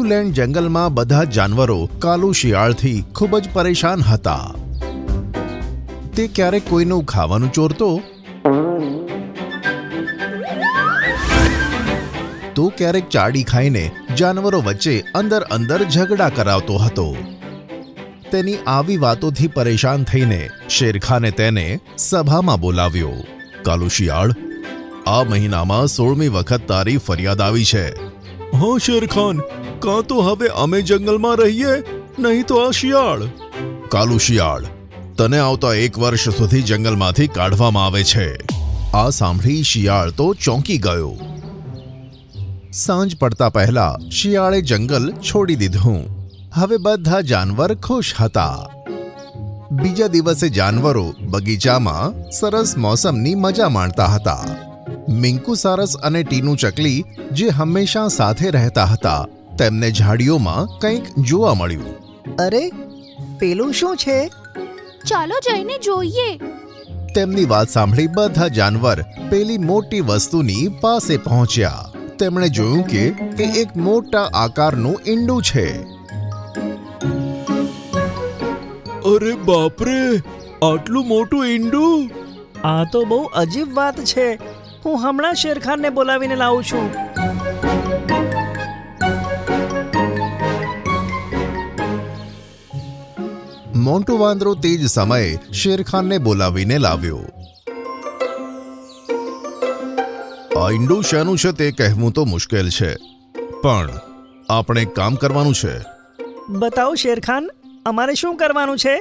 બ્લુલેન્ડ જંગલમાં બધા જાનવરો કાલુ શિયાળથી ખૂબ જ પરેશાન હતા. તે ક્યારેક કોઈનું ખાવાનું ચોરતો તો ક્યારેક ચાડી ખાઈને જાનવરો વચ્ચે અંદર ઝઘડા કરાવતો હતો. તેની આવી વાતોથી પરેશાન થઈને શેરખાને તેને સભામાં બોલાવ્યો. કાલુ શિયાળ, આ મહિનામાં 16મી વખત તારી ફરિયાદ આવી છે. હા શેરખાન, કાં તો હવે અમે જંગલમાં રહીએ, નહીં તો આ શિયાળ. કાલુ શિયાળ, તને આવતા 1 વર્ષ સુધી જંગલમાંથી કાઢવામાં આવે છે. આ સાંભળી શિયાળ તો ચોંકી ગયો. સાંજ પડતા પહેલા શિયાળે જંગલ છોડી દીધું. હવે બધા જાનવર ખુશ હતા. બીજા દિવસે જાનવરો બગીચામાં સરસ મોસમની મજા માણતા હતા. મિંકુ સારસ અને ટીનુ ચકલી, જે હંમેશા સાથે રહેતા હતા, તેમને ઝાડીઓમાં કંઈક જોવા મળ્યું. અરે, પેલું શું છે? ચાલો જઈને જોઈએ. તેમની વાત સાંભળી બધા જાનવર પેલી મોટી વસ્તુની પાસે પહોંચ્યા. તેમણે જોયું કે એ એક મોટા આકારનું ઈંડું છે. અરે બાપરે, આટલું મોટું ઈંડું! આ તો બહુ અજીબ વાત છે. હું હમણાં શેરખાનને બોલાવીને લાવું છું. મોન્ટુ વાંદરો તે જ સમયે શેરખાનને બોલાવીને લાવ્યો. આ ઈંડું શેનું છે તે કહેવું તો મુશ્કેલ છે, પણ આપણે એક કામ કરવાનું છે. બતાવો શેરખાન, અમારે શું કરવાનું છે?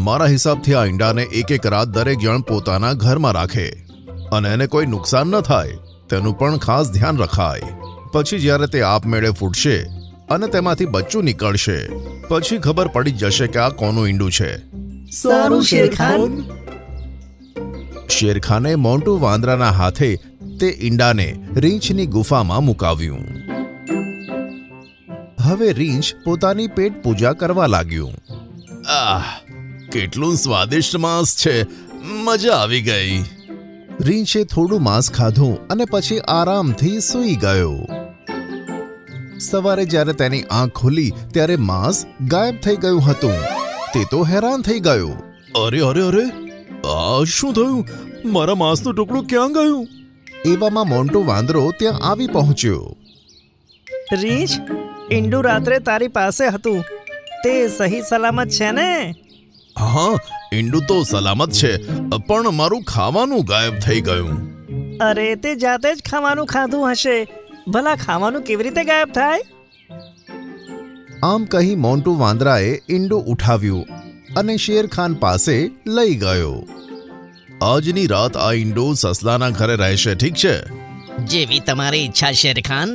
મારા હિસાબથી આ ઈંડાને એક રાત દરેક જણ પોતાના ઘરમાં રાખે અને એને કોઈ નુકસાન ન થાય તેનું પણ ખાસ ધ્યાન રખાય. પછી જ્યારે તે આપમેળે ફૂટશે અને તેમાંથી બચ્ચું નીકળશે, પછી ખબર પડી જશે કે આ કોનું ઈંડું છે. સારું શેરખાન. શેરખાને મોન્ટુ વાંદરાના હાથે તે ઈંડાને રીંછની ગુફામાં મુકાવ્યું. હવે રીંછ પોતાની પેટ પૂજા કરવા લાગ્યું. આહ, કેટલું સ્વાદિષ્ટ માંસ છે! મજા આવી ગઈ. રીંછે થોડું માંસ ખાધું અને પછી આરામથી સૂઈ ગયો. સવારે જ્યારે તેની આંખ ખુલી ત્યારે માંસ ગાયબ થઈ ગયું હતું. તે તો હેરાન થઈ ગયો. અરે અરે અરે, આ શું થયું? મારા માંસનું ટુકડું ક્યાં ગયું? એવામાં મોન્ટુ વાંદરો ત્યાં આવી પહોંચ્યો. રીંછ, ઈંડું રાત્રે તારી પાસે હતું. તે સહી સલામત છે ને? હા, ઈંડું તો સલામત છે, પણ મારું ખાવાનું ગાયબ થઈ ગયું. અરે, તે જાતે જ ખાવાનું ખાધું હશે. ભલા ખાવાનું કેવી રીતે ગાયબ થાય? આમ કહી મોન્ટુ વાંદરાએ ઈંડું ઉઠાવ્યું અને શેરખાન પાસે લઈ ગયો. આજની રાત આ ઈંડું સસલાના ઘરે રહેશે, ઠીક છે? જેવી તમારી ઈચ્છા શેરખાન.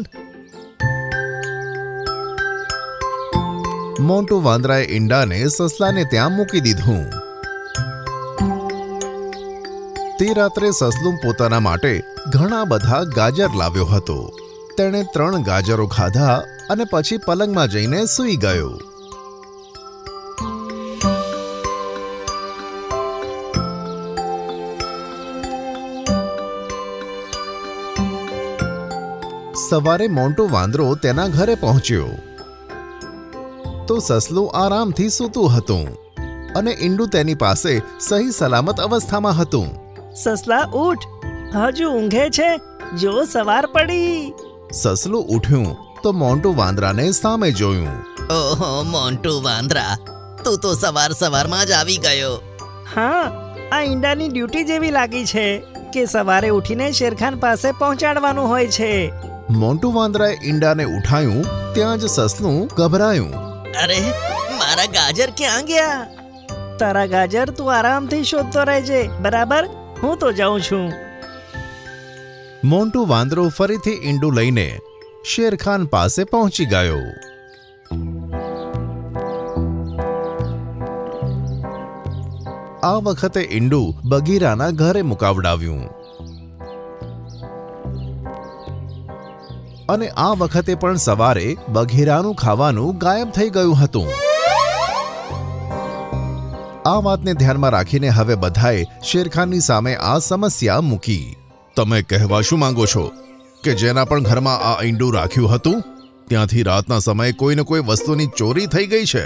મોન્ટુ વાંદરાએ ઈંડાને સસલાને ત્યાં મૂકી દીધું. તે રાત્રે સસલું પોતાના માટે ઘણા બધા ગાજર લાવ્યો હતો. તેણે 3 ગાજરો ખાધા અને પછી પલંગમાં જઈને સૂઈ ગયો. સવારે મોન્ટુ વાંદરો તેના ઘરે પહોંચ્યો તો સસલું આરામથી સૂતું હતું અને ઈંડું તેની પાસે સહી સલામત અવસ્થામાં હતું. સસલા, ઉઠ, હજુ ઊંઘે છે? જો સવાર પડી. સસલું ઉઠ્યું તો મોન્ટુ વાંદરાને સામે જોયું. ઓહો મોન્ટુ વાંદરા, તું તો સવારમાં જ આવી ગયો. હા, આ ઈંડાની ડ્યુટી જેવી લાગી છે કે સવારે ઉઠીને શેરખાન પાસે પહોંચાડવાનું હોય છે. મોન્ટુ વાંદરાએ ઈંડાને ઉઠાયું ત્યાં જ સસલું ગભરાયું. અરે, મારા ગાજર ક્યાં ગયા? તારા ગાજર તું આરામથી શોધતો રહેજે, બરાબર? હું તો જાઉં છું. મોન્ટુ વાંદરો ફરીથી ઈંડું લઈને શેરખાન પાસે પહોંચી ગયો. આ વખતે ઈંડું બગીરાના ઘરે મુકાવડાવ્યું અને આ વખતે પણ સવારે બઘીરાનું ખાવાનું ગાયબ થઈ ગયું હતું. આ વાતને ધ્યાનમાં રાખીને હવે બધાએ શેરખાનની સામે આ સમસ્યા મૂકી. તમે કહેવા શું માંગો છો કે જેના પણ ઘરમાં આ ઈંડું રાખ્યું હતું ત્યાંથી રાતના સમયે કોઈને કોઈ વસ્તુની ચોરી થઈ ગઈ છે.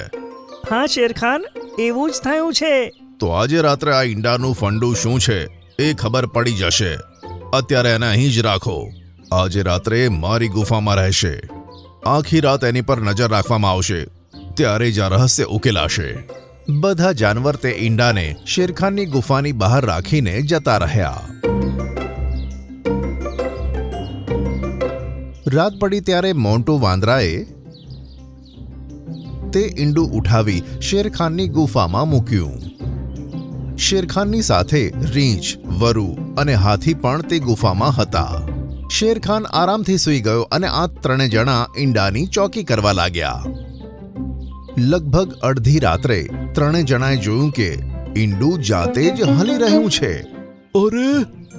હા શેરખાન, એવું જ થયું છે. તો આજે રાત્રે આ ઈંડાનું ફંડું શું છે એ ખબર પડી જશે. અત્યારે એને અહીં જ રાખો. આજે રાત્રે મારી ગુફામાં રહેશે. આખી રાત એની પર નજર રાખવામાં આવશે. ત્યારે જ આ રહસ્ય ઉકેલાશે. બધા જાનવર તે ઈંડાને શેરખાનની ગુફાની બહાર રાખીને જતા રહ્યા. રાત પડી ત્યારે મોન્ટુ વાંદરાએ તે ઈંડું ઉઠાવી શેરખાનની ગુફામાં મૂક્યું. શેરખાનની સાથે રીંછ, વરુ અને હાથી પણ તે ગુફામાં હતા. શેરખાન આરામથી સૂઈ ગયો અને આ ત્રણે જણા ઈંડાની ચોકી કરવા લાગ્યા. લગભગ અડધી રાત્રે ત્રણે જણાએ જોયું કે ઈંડું જાતે જ હલી રહ્યું છે. અરે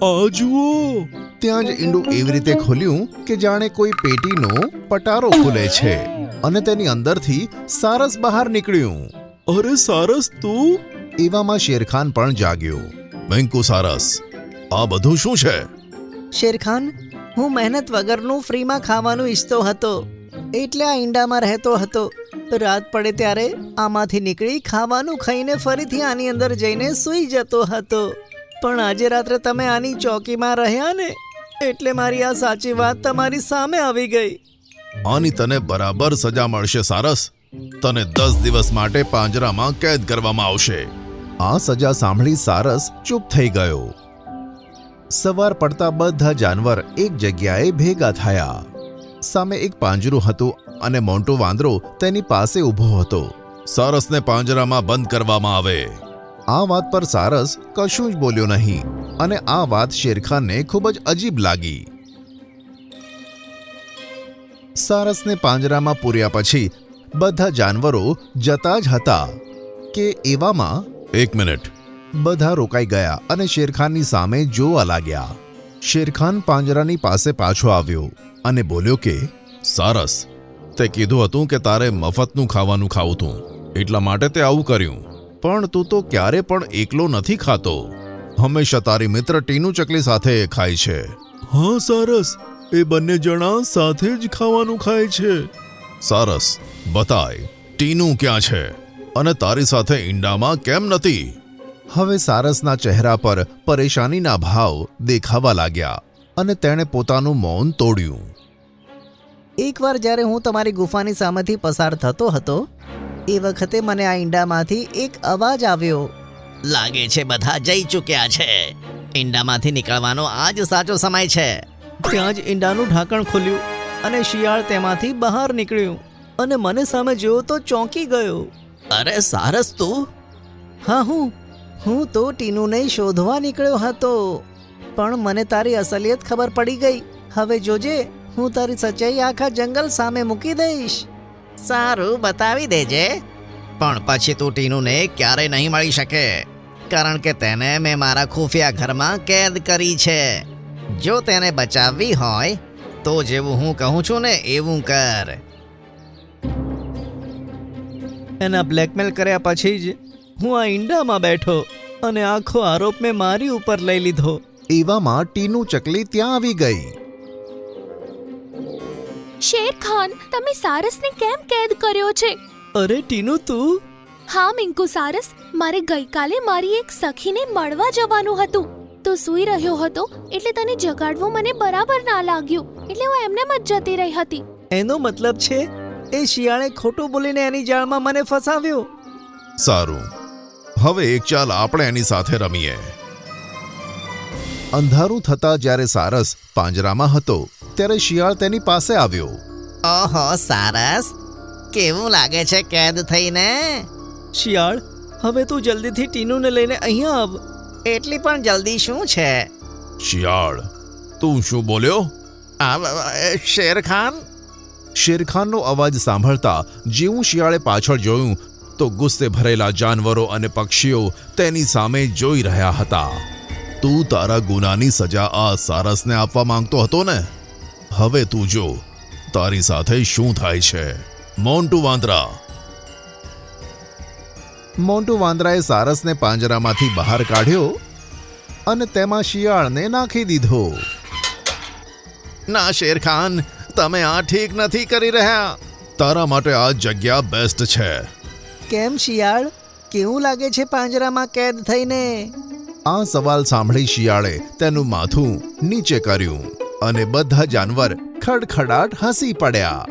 આ જુઓ! ત્યાં જ ઈંડું એવી રીતે ખોલ્યું કે જાણે કોઈ પેટીનો પટારો ખુલે છે અને તેની અંદરથી સારસ બહાર નીકળ્યું. અરે સારસ તું! એવામાં શેરખાન પણ જાગ્યો. વેંકુ સારસ, આ બધું શું છે? શેરખાન, હું મહેનત વગરનું ફ્રીમાં ખાવાનું ઈચ્છતો હતો, એટલે આ ઈંડામાં રહેતો હતો. રાત પડે ત્યારે આમાંથી નીકળી ખાવાનું ખાઈને ફરીથી આની અંદર જઈને સૂઈ જતો હતો. પણ આજે રાત્રે તમે આની ચોકીમાં રહ્યા ને, એટલે મારી આ સાચી વાત તમારી સામે આવી ગઈ. આની તને બરાબર સજા મળશે સારસ. તને 10 દિવસ માટે પાંજરામાં કેદ કરવામાં આવશે. આ સજા સાંભળી સારસ ચૂપ થઈ ગયો. સવાર પડતા બધા જાનવર એક જગ્યાએ ભેગા થયા. સામે એક પાંજરું હતું અને મોન્ટુ વાંદરો તેની પાસે ઊભો હતો. સારસને પાંજરામાં બંધ કરવામાં આવે. આ વાત પર સારસ કશું જ બોલ્યો નહીં અને આ વાત શેરખાનને ખૂબ જ અજીબ લાગી. સારસને પાંજરામાં પૂર્યા પછી બધા જાનવરો જતા જ હતા કે એવામાં એક મિનિટ, બધા રોકાઈ ગયા અને શેરખાનની સામે જોવા લાગ્યા. શેરખાન પાંજરાની પાસે પાછો આવ્યો અને બોલ્યો કે સારસ, તે કીધું હતું કે તારે મફતનું ખાવાનું ખાવું હતું, એટલા માટે તે આવું કર્યું. પણ તું તો ક્યારે પણ એકલો નથી ખાતો. હંમેશા તારી મિત્ર ટીનુ ચકલી સાથે ખાય છે. હા સારસ, એ બંને જણા સાથે જ ખાવાનું ખાય છે. સારસ, બતાય ટીનુ ક્યાં છે અને તારી સાથે ઈંડામાં કેમ નથી? હવે સારસના ચહેરા પર પરેશાનીના ભાવ દેખાવા લાગ્યા અને તેણે પોતાનું મૌન તોડ્યું. એકવાર જ્યારે હું તમારી ગુફાની સામેથી પસાર થતો હતો, એ વખતે મને આ ઈંડામાંથી એક અવાજ આવ્યો. લાગે છે બધા જઈ ચૂક્યા છે. ઈંડામાંથી નીકળવાનો આ જ સાચો સમય છે. ત્યાં જ ઈંડાનું ઢાંકણ ખોલ્યું અને શિયાળ તેમાંથી બહાર નીકળ્યું અને મને સામે જોયો તો ચોંકી ગયો. અરે સારસ તું! હા, હું તો ટીનુને શોધવા નીકળ્યો હતો, પણ મને તારી અસલિયત ખબર પડી ગઈ. હવે જોજે, હું તારી સચ્ચાઈ આખા જંગલ સામે મૂકી દઈશ. સારું, બતાવી દેજે. પણ પછી તું ટીનુને ક્યારે નહીં મળી શકે, કારણ કે તેને મેં મારા ખુફિયા ઘરમાં કેદ કરી છે. જો તેને બચાવવી હોય તો જેવું હું કહું છું ને એવું કર. એના બ્લેકમેલ કર્યા પછી જ હું આ ઈંડામાં બેઠો અને આખો આરોપ મેં મારી ઉપર લઈ લીધો. એવામાં ટીનુ ચકલી ત્યાં આવી ગઈ. શેરખાન, તમે સારસને કેમ કેદ કર્યો છે? અરે ટીનુ, તું? હા મિંકુ સારસ, મારે ગઈકાલે મારી એક સખીને મળવા જવાનું હતું. તો સૂઈ રહ્યો હતો એટલે તને જગાડવું મને બરાબર ના લાગ્યું, એટલે હું એમને જ જતી રહી હતી. એનો મતલબ છે એ શિયાળે ખોટું બોલીને એની જાળમાં મને ફસાવ્યો. સારું, હવે એક ચાલ આપણે એની સાથે રમીએ. અંધારું થતા જ્યારે સારસ પાંજરામાં હતો ત્યારે શિયાળ તેની પાસે આવ્યો. ઓહો સારસ, કેવું લાગે છે કેદ થઈને? શિયાળ, હવે તું જલ્દીથી ટીનુને લઈને અહીંયા આવ. એટલી પણ જલ્દી શું છે? શિયાળ, તું શું બોલ્યો? શેરખાન? શેરખાનનો અવાજ સાંભળતા જેવું શિયાળે પાછળ જોયું તો ગુસ્સે ભરેલા જાનવરો અને પક્ષીઓ તેની સામે જોઈ રહ્યા હતા. તું તારા ગુનાની સજા આ સારસને આપવા માંગતો હતો ને? હવે તું જો તારી સાથે શું થાય છે. મોન્ટુ વાંદરા. મોન્ટુ વાંદરાએ સારસને પાંજરામાંથી બહાર કાઢ્યો અને તેમાં શિયાળને નાખી દીધો. ના શેરખાન, તમે આ ઠીક નથી કરી રહ્યા. તારા માટે આ જગ્યા બેસ્ટ છે. કેમ શિયાળ, કેવું લાગે છે પાંજરામાં કેદ થઈને? આ સવાલ સાંભળી શિયાળે તેનું માથું નીચે કર્યું અને બધા જાનવર ખડખડાટ હસી પડ્યા.